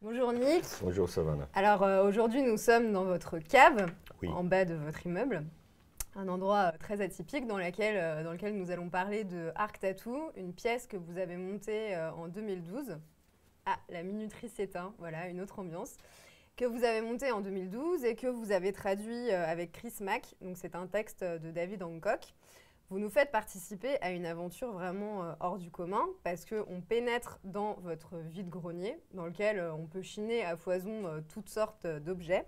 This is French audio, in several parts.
Bonjour Nick. Bonjour Savannah. Alors aujourd'hui nous sommes dans votre cave, Oui. en bas de votre immeuble. Un endroit très atypique dans lequel nous allons parler de Arc Tattoo, une pièce que vous avez montée en 2012. Ah, la minuterie s'éteint, voilà, une autre ambiance. Que vous avez montée en 2012 et que vous avez traduit avec Chris Mack. Donc c'est un texte de David Hancock. Vous nous faites participer à une aventure vraiment hors du commun parce qu'on pénètre dans votre vide-grenier dans lequel on peut chiner à foison toutes sortes d'objets.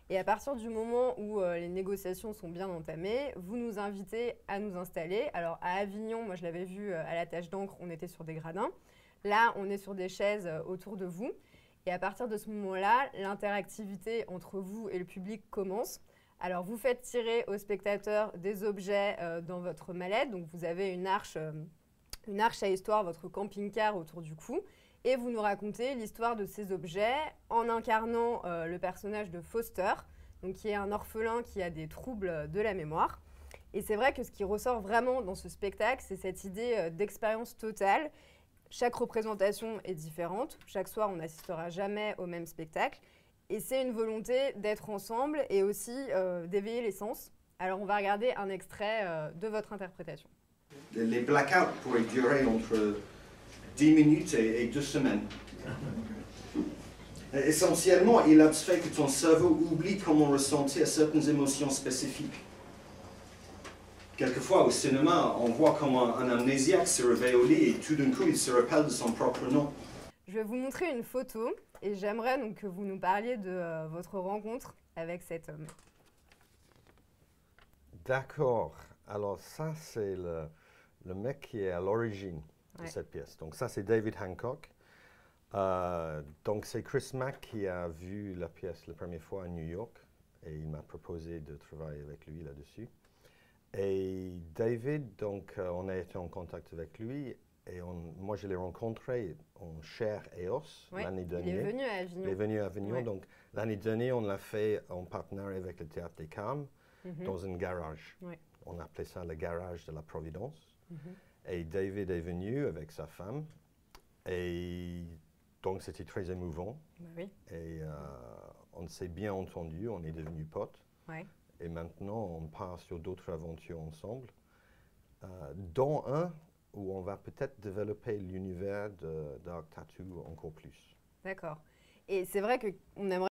Et à partir du moment où les négociations sont bien entamées, vous nous invitez à nous installer. Alors à Avignon, moi je l'avais vu à la Tache d'encre, on était sur des gradins. Là, on est sur des chaises autour de vous. Et à partir de ce moment-là, l'interactivité entre vous et le public commence. Alors, vous faites tirer aux spectateurs des objets dans votre mallette. Donc, vous avez une arche à histoire, votre camping-car autour du cou. Et vous nous racontez l'histoire de ces objets en incarnant le personnage de Foster, donc qui est un orphelin qui a des troubles de la mémoire. Et c'est vrai que ce qui ressort vraiment dans ce spectacle, c'est cette idée d'expérience totale. Chaque représentation est différente. Chaque soir, on n'assistera jamais au même spectacle. Et c'est une volonté d'être ensemble et aussi d'éveiller les sens. Alors, on va regarder un extrait de votre interprétation. Les blackouts pourraient durer entre 10 minutes et 2 semaines. Essentiellement, il abstrait que ton cerveau oublie comment ressentir certaines émotions spécifiques. Quelquefois, au cinéma, on voit comment un amnésiaque se réveille au lit et tout d'un coup, il se rappelle de son propre nom. Je vais vous montrer une photo et j'aimerais donc que vous nous parliez de votre rencontre avec cet homme. D'accord. Alors ça, c'est le mec qui est à l'origine de cette pièce. Donc ça, c'est David Hancock. Donc c'est Chris Mack qui a vu la pièce la première fois à New York et il m'a proposé de travailler avec lui là-dessus. Et David, donc on a été en contact avec lui et moi je l'ai rencontré en chair et os l'année dernière. Il est venu à Avignon. Il est venu à Avignon, donc l'année dernière on l'a fait en partenariat avec le Théâtre des Carmes dans un garage. On appelait ça le garage de la Providence. Et David est venu avec sa femme et donc c'était très émouvant. Et on s'est bien entendu, on est devenus potes. Et maintenant, on part sur d'autres aventures ensemble, dont un où on va peut-être développer l'univers d'Arc Tattoo encore plus. D'accord. Et c'est vrai qu'on aimerait